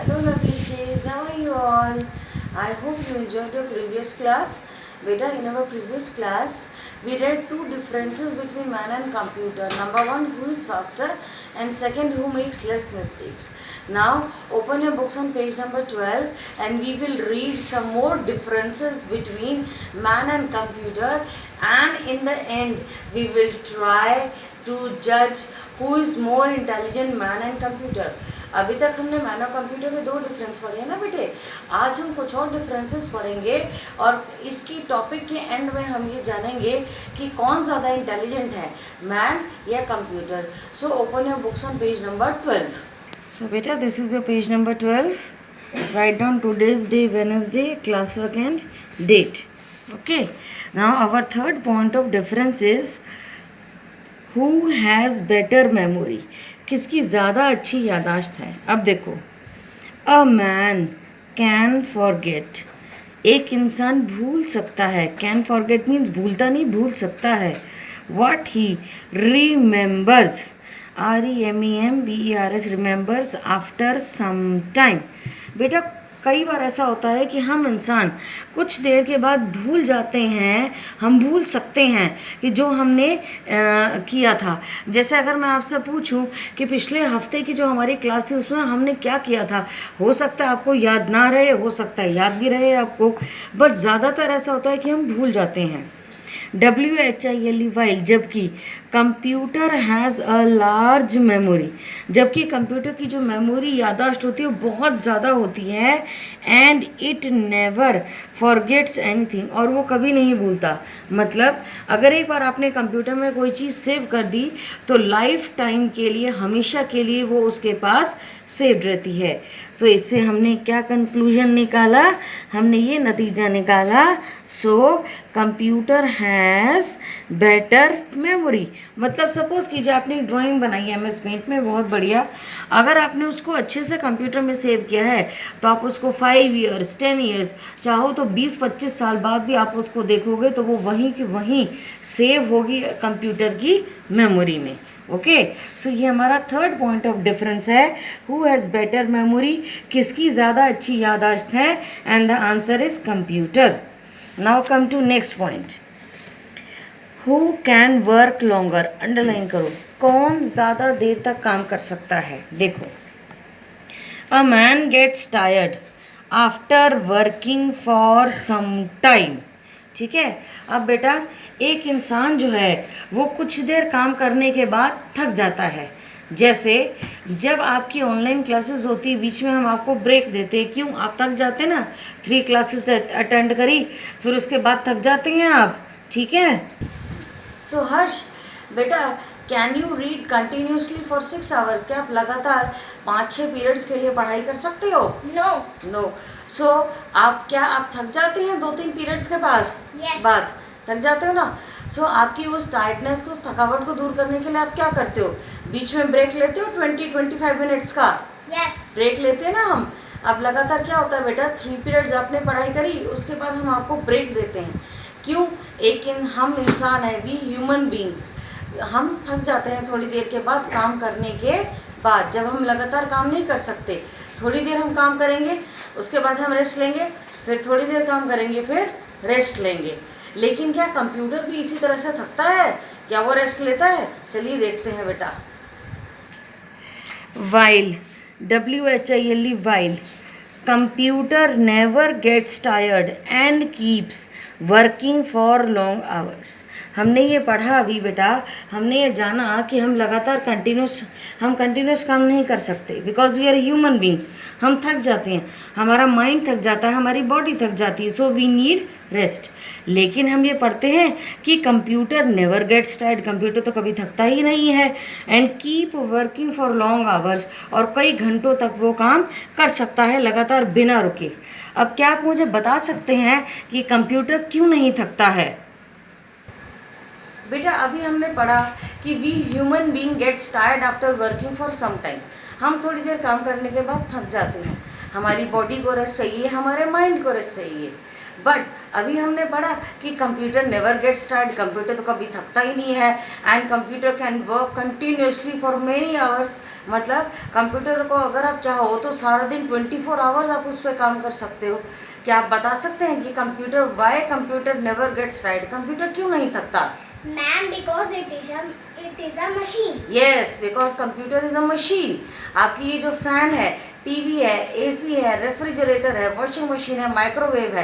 Hello lovely kids, how are you all? I hope you enjoyed your previous class. Beta, in our previous class, we read two differences between man and computer. Number one, who is faster, and second, who makes less mistakes. Now, open your books on page number 12 and we will read some more differences between man and computer, and in the end, we will try to judge who is more intelligent, man and computer. अभी तक हमने man और computer के दो difference पढ़े हैं ना बेटे. आज हम कुछ और डिफरेंसेस पढ़ेंगे और इसकी टॉपिक के एंड में हम ये जानेंगे कि कौन ज़्यादा इंटेलिजेंट है, मैन या computer. So open your books on page number 12. सो बेटा, this is your page number 12. Write down today's day, Wednesday, classwork and date. Okay. Now our third point of difference is who has better memory. किसकी ज़्यादा अच्छी यादाश्त है. अब देखो, a man can forget. एक इंसान भूल सकता है. कैन फॉरगेट मीन्स भूलता नहीं, भूल सकता है. What he remembers, REMEMBERS, remembers after some time. बेटा, कई बार ऐसा होता है कि हम इंसान कुछ देर के बाद भूल जाते हैं. हम भूल सकते हैं कि जो हमने किया था. जैसे अगर मैं आपसे पूछूं कि पिछले हफ्ते की जो हमारी क्लास थी उसमें हमने क्या किया था, हो सकता है आपको याद ना रहे, हो सकता है याद भी रहे आपको, बट ज़्यादातर ऐसा होता है कि हम भूल जाते हैं. WHILE वाइल, जबकि computer has a large memory. जबकि कंप्यूटर की जो मेमोरी यादाश्त होती है वो बहुत ज़्यादा होती है. And it never forgets anything, और वो कभी नहीं भूलता. मतलब अगर एक बार आपने कंप्यूटर में कोई चीज़ सेव कर दी तो लाइफ टाइम के लिए, हमेशा के लिए वो उसके पास सेव्ड रहती है. सो इससे हमने क्या कंक्लूजन निकाला, हमने ये नतीजा निकाला. सो कंप्यूटर हैज़ बेटर मेमोरी. मतलब सपोज़ कीजिए आपने एक ड्राइंग बनाई है MS पेंट में, बहुत बढ़िया. अगर आपने उसको अच्छे से कंप्यूटर में सेव किया है तो आप उसको 5 ईयर्स 10 ईयर्स, चाहो तो 20-25 साल बाद भी आप उसको देखोगे तो वो वहीं की वहीं सेव होगी कंप्यूटर की मेमोरी में. ओके. सो ये हमारा थर्ड पॉइंट ऑफ डिफरेंस है, हु हैज़ बेटर मेमोरी, किसकी ज़्यादा अच्छी यादाश्त है. And the answer is computer. Now come to next point, who can work longer. Underline करो, कौन ज़्यादा देर तक काम कर सकता है. देखो, a man gets tired after working for some time. ठीक है. अब बेटा, एक इंसान जो है वो कुछ देर काम करने के बाद थक जाता है. जैसे जब आपकी ऑनलाइन क्लासेस होती है, बीच में हम आपको ब्रेक देते हैं. क्यों? आप थक जाते हैं ना. 3 क्लासेस अटेंड करी, फिर उसके बाद थक जाते हैं आप. ठीक है. सो हर्ष बेटा, can you read continuously for 6 hours. क्या आप लगातार 5-6 पीरियड्स के लिए पढ़ाई कर सकते हो? नो. सो आप थक जाते हैं 2-3 पीरियड्स के बाद थक जाते हो ना. सो आपकी उस टायर्डनेस को, उस थकावट को दूर करने के लिए आप क्या करते हो? बीच में ब्रेक लेते हो 20-25 मिनट्स का. ब्रेक लेते हैं ना हम. अब लगातार क्या होता है बेटा, 3 पीरियड्स आपने पढ़ाई करी, उसके बाद हम आपको ब्रेक देते हैं. क्यों? हम इंसान हैं, वी ह्यूमन बींग्स, हम थक जाते हैं थोड़ी देर के बाद काम करने के बाद. जब हम लगातार काम नहीं कर सकते, थोड़ी देर हम काम करेंगे, उसके बाद हम रेस्ट लेंगे, फिर थोड़ी देर काम करेंगे, फिर रेस्ट लेंगे. लेकिन क्या कंप्यूटर भी इसी तरह से थकता है? क्या वो रेस्ट लेता है? चलिए देखते हैं बेटा. While, WHILE while, computer never gets tired and keeps working for long hours. हमने ये पढ़ा अभी बेटा, हमने ये जाना कि हम लगातार कंटिन्यूस काम नहीं कर सकते, because we are human beings. हम थक जाते हैं, हमारा माइंड थक जाता है, हमारी बॉडी थक जाती है. So we need rest. लेकिन हम ये पढ़ते हैं कि computer never gets tired, computer तो कभी थकता ही नहीं है. And keep working for long hours, और कई घंटों तक वो काम कर सकता है लगातार बिना रुके. अब क्या आप मुझे बता सकते हैं कि कंप्यूटर क्यों नहीं थकता है? बेटा, अभी हमने पढ़ा कि we human being gets tired after working for some time. हम थोड़ी देर काम करने के बाद थक जाते हैं, हमारी बॉडी को रेस्ट चाहिए, हमारे माइंड को रेस्ट चाहिए। बट अभी हमने पढ़ा कि computer never gets tired, computer तो कभी थकता ही नहीं है। And computer can work continuously for many hours, मतलब कंप्यूटर को अगर आप चाहो तो सारा दिन 24 आवर्स आप उस पर काम कर सकते हो। क्या आप बता सकते हैं कि computer, why computer never gets tired, computer क्यों नहीं थकता? Ma'am, because it is a machine. Yes, because computer is a machine. आपकी ये जो फैन है, टीवी है, एसी है, रेफ्रिजरेटर है, वॉशिंग मशीन है, माइक्रोवेव है,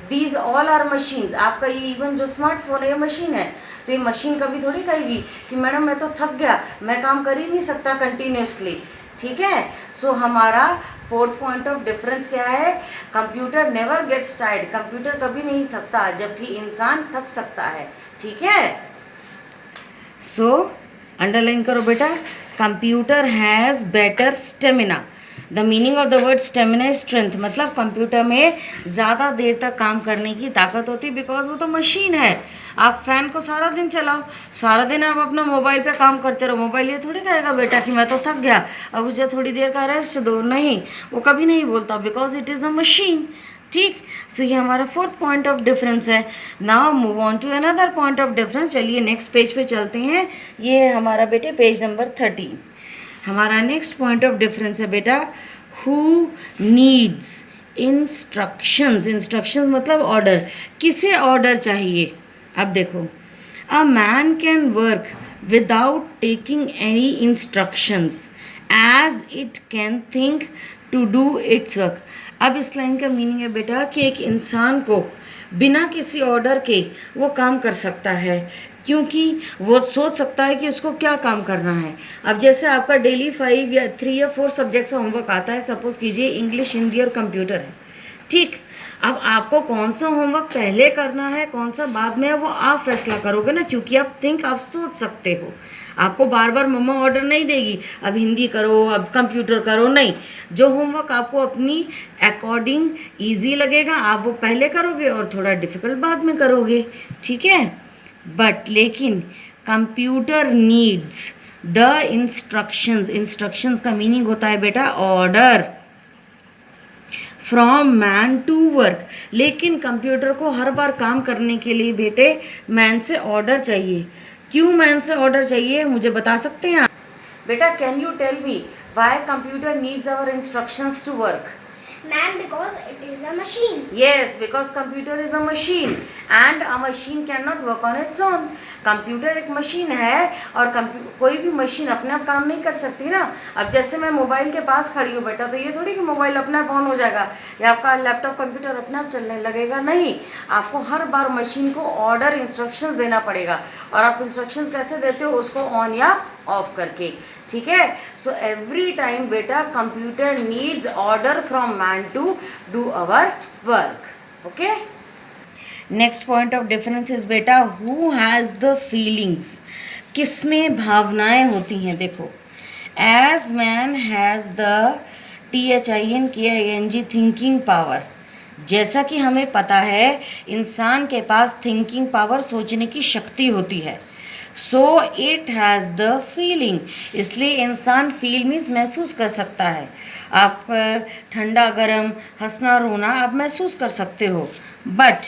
दीज ऑल आर मशीन्स। आपका ये इवन जो स्मार्टफोन है ये मशीन है। तो ये मशीन कभी थोड़ी कहेगी कि मैडम मैं तो थक गया, मैं काम कर ही नहीं सकता कंटिन्यूसली। ठीक है, सो हमारा फोर्थ पॉइंट ऑफ डिफरेंस क्या है? Computer never gets tired, computer कभी नहीं थकता, जबकि इंसान थक सकता है। ठीक है, सो अंडरलाइन करो बेटा, computer has better stamina. The meaning of the word stamina is strength, मतलब कंप्यूटर में ज़्यादा देर तक काम करने की ताकत होती है, बिकॉज वो तो मशीन है। आप फैन को सारा दिन चलाओ, सारा दिन आप अपना मोबाइल पे काम करते रहो, मोबाइल ये थोड़ी कहेगा बेटा कि मैं तो थक गया, अब मुझे थोड़ी देर का रेस्ट दो, नहीं, वो कभी नहीं बोलता, because it is a machine. ठीक, सो ये हमारा फोर्थ पॉइंट ऑफ डिफरेंस है। Now move on to another point of difference. चलिए नेक्स्ट पेज पे चलते हैं। ये हमारा बेटे पेज नंबर 13। हमारा नेक्स्ट पॉइंट ऑफ डिफरेंस है बेटा, हु नीड्स इंस्ट्रक्शंस। इंस्ट्रक्शंस मतलब ऑर्डर, किसे ऑर्डर चाहिए? अब देखो, a man can work without taking any instructions as it can think to do its work. अब इस लाइन का मीनिंग है बेटा कि एक इंसान को बिना किसी ऑर्डर के वो काम कर सकता है, क्योंकि वो सोच सकता है कि उसको क्या काम करना है। अब जैसे आपका डेली 5 या 3 या 4 सब्जेक्ट्स का होमवर्क आता है, सपोज कीजिए इंग्लिश, हिंदी और कंप्यूटर है। ठीक, अब आपको कौन सा होमवर्क पहले करना है, कौन सा बाद में है, वो आप फैसला करोगे ना, क्योंकि आप सोच सकते हो। आपको बार बार मम्मा ऑर्डर नहीं देगी अब हिंदी करो, अब कंप्यूटर करो, नहीं। जो होमवर्क आपको अपनी अकॉर्डिंग ईजी लगेगा आप वो पहले करोगे और थोड़ा डिफिकल्ट बाद में करोगे। ठीक है, बट लेकिन computer needs the instructions. Instructions का मीनिंग होता है बेटा order from man to work. लेकिन कंप्यूटर को हर बार काम करने के लिए बेटे मैन से ऑर्डर चाहिए। क्यों मैन से ऑर्डर चाहिए, मुझे बता सकते हैं आप? बेटा can you tell me why computer needs our instructions to work? Ma'am, because it is a machine. Yes, because computer is a machine and a machine cannot work on its own. Computer एक machine है और कोई भी machine अपने आप काम नहीं कर सकती ना। अब जैसे मैं मोबाइल के पास खड़ी हूँ बेटा, तो ये थोड़ी कि मोबाइल अपने आप ऑन हो जाएगा या आपका लैपटॉप कंप्यूटर अपने आप चलने लगेगा, नहीं। आपको हर बार मशीन को ऑर्डर इंस्ट्रक्शंस देना पड़ेगा, और आप इंस्ट्रक्शंस कैसे देते हो? उसको ऑन या ऑफ करके। ठीक है, सो एवरी टाइम बेटा computer needs order from man to do our work. Okay, next point of difference is बेटा हु हैज़ द फीलिंग्स। किसमें भावनाएं होती हैं? देखो, as man has the THINKING thinking power. जैसा कि हमें पता है इंसान के पास थिंकिंग पावर, सोचने की शक्ति होती है। So it has the feeling, इसलिए इंसान फील मीन्स महसूस कर सकता है। आप ठंडा गर्म, हंसना रोना आप महसूस कर सकते हो, but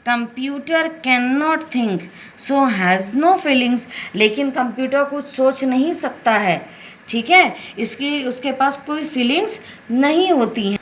computer can not think so has no feelings. लेकिन कंप्यूटर कुछ सोच नहीं सकता है, ठीक है, उसके पास कोई फीलिंग्स नहीं होती हैं।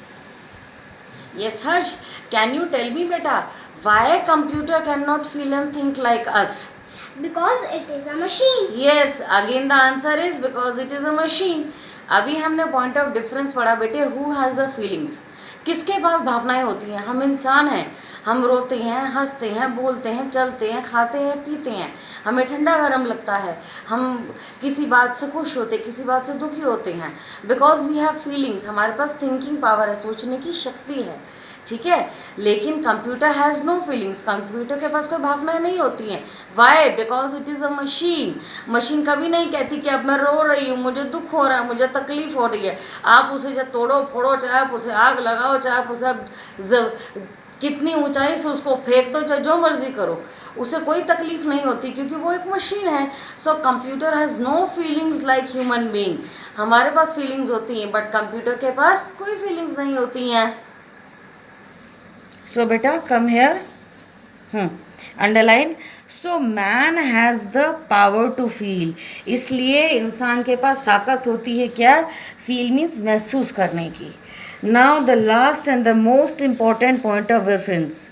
Yes Harsh, can you tell me बेटा why computer can not feel and think like us? Because it is a machine. Yes, again the answer is because it is a machine. अभी हमने पॉइंट ऑफ डिफरेंस पढ़ा बेटे, who has the feelings. किसके पास भावनाएं होती हैं? हम इंसान हैं, हम रोते हैं, हंसते हैं, बोलते हैं, चलते हैं, खाते हैं, पीते हैं, हमें ठंडा गर्म लगता है, हम किसी बात से खुश होते, किसी बात से दुखी होते हैं, बिकॉज वी हैव फीलिंग्स। हमारे पास थिंकिंग पावर है, सोचने की शक्ति है, ठीक है। लेकिन computer has no feelings, computer के पास कोई भावनाएं नहीं होती हैं। Why? Because it is a machine. Machine कभी नहीं कहती कि अब मैं रो रही हूँ, मुझे दुख हो रहा है, मुझे तकलीफ हो रही है। आप उसे जब तोड़ो फोड़ो, चाहे आप उसे आग लगाओ, चाहे आप उसे कितनी ऊंचाई से उसको फेंक दो, चाहे जो मर्जी करो, उसे कोई तकलीफ नहीं होती क्योंकि वो एक मशीन है। So computer has no feelings like human being. हमारे पास फीलिंग्स होती हैं बट कंप्यूटर के पास कोई फीलिंग्स नहीं होती हैं। सो बेटा come here, underline. So man has the power to feel, इसलिए इंसान के पास ताकत होती है क्या, फील मीन्स महसूस करने की। Now the last and the most important point of reference,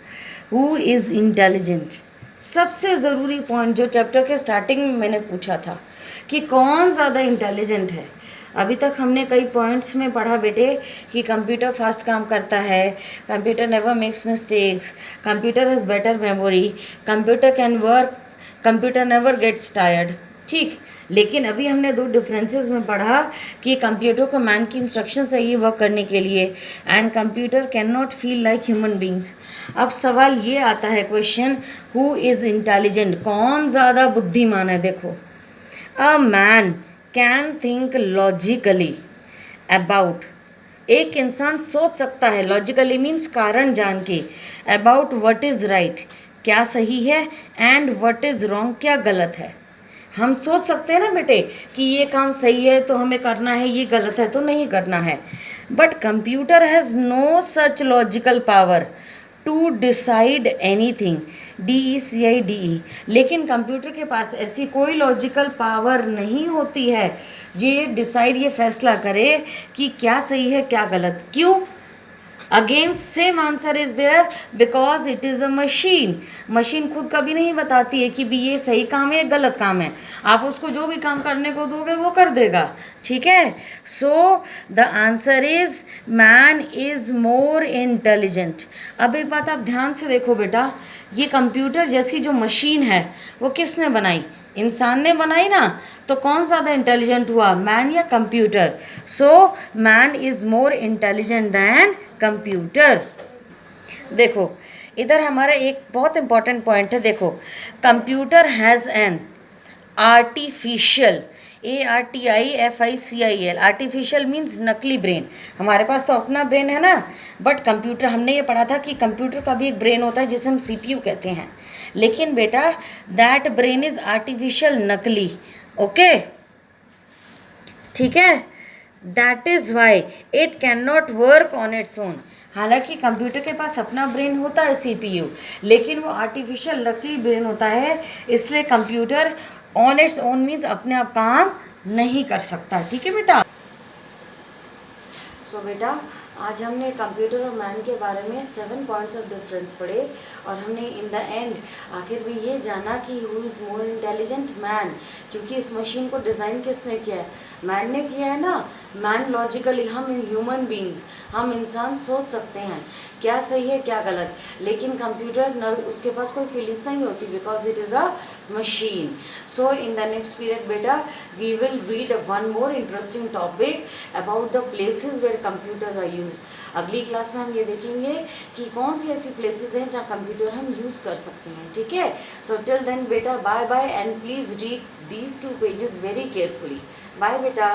who is intelligent. सबसे ज़रूरी पॉइंट जो चैप्टर के स्टार्टिंग में मैंने पूछा था कि कौन ज़्यादा इंटेलिजेंट है। अभी तक हमने कई पॉइंट्स में पढ़ा बेटे कि कंप्यूटर फास्ट काम करता है, computer never makes mistakes, computer has better memory, computer can work, computer never gets tired, ठीक। लेकिन अभी हमने दो डिफरेंसेस में पढ़ा कि कंप्यूटर को मैन की इंस्ट्रक्शन चाहिए वर्क करने के लिए, and computer can not feel like human beings. अब सवाल ये आता है क्वेश्चन, हु इज़ इंटेलिजेंट, कौन ज़्यादा बुद्धिमान है। देखो, a man can think logically about, एक इंसान सोच सकता है, लॉजिकली मीन्स कारण जान के, अबाउट व्हाट इज़ राइट, क्या सही है, एंड व्हाट इज़ रॉन्ग, क्या गलत है। हम सोच सकते हैं ना बेटे कि ये काम सही है तो हमें करना है, ये गलत है तो नहीं करना है। But computer has no such logical power to decide anything, DECIDE। लेकिन कंप्यूटर के पास ऐसी कोई लॉजिकल पावर नहीं होती है ये डिसाइड, ये फैसला करे कि क्या सही है क्या गलत। क्यों? Again same answer is there, because it is a machine. Machine खुद कभी नहीं बताती है कि भी ये सही काम है या गलत काम है, आप उसको जो भी काम करने को दोगे वो कर देगा, ठीक है। So the answer is man is more intelligent. अब एक बात आप ध्यान से देखो बेटा, ये कंप्यूटर जैसी जो मशीन है वो किसने बनाई, इंसान ने बनाई ना, तो कौन ज़्यादा इंटेलिजेंट हुआ, मैन या computer. So man is more intelligent than computer. देखो इधर हमारा एक बहुत इंपॉर्टेंट पॉइंट है, देखो computer has an artificial, ARTIFICIAL, artificial means नकली ब्रेन। हमारे पास तो अपना ब्रेन है ना, बट कंप्यूटर, हमने ये पढ़ा था कि कंप्यूटर का भी एक ब्रेन होता है जिसे हम CPU कहते हैं। लेकिन बेटा दैट ब्रेन इज़ आर्टिफिशियल, नकली, ओके, ठीक है। That is why it can not work on its own. हालांकि कंप्यूटर के पास अपना ब्रेन होता है CPU, लेकिन वो आर्टिफिशियल नकली ब्रेन होता है, इसलिए computer on its own means अपने आप काम नहीं कर सकता, ठीक है बेटा। सो बेटा आज हमने कंप्यूटर और मैन के बारे में 7 पॉइंट्स ऑफ डिफरेंस पढ़े, और हमने इन द एंड आखिर में ये जाना कि who is more intelligent, man. क्योंकि इस मशीन को डिज़ाइन किसने किया है, मैन ने किया है ना। मैन लॉजिकली, हम ह्यूमन बींग्स, हम इंसान सोच सकते हैं क्या सही है क्या गलत, लेकिन कंप्यूटर न, उसके पास कोई फीलिंग्स नहीं होती because it is a machine. So in the next period बेटा we will read one more interesting topic about the places where computers are use. अगली क्लास में हम ये देखेंगे कि कौन सी ऐसी प्लेसेस हैं जहाँ कंप्यूटर हम यूज़ कर सकते हैं, ठीक है। सो टिल देन बेटा bye bye, and please read these 2 pages very carefully. Bye बेटा।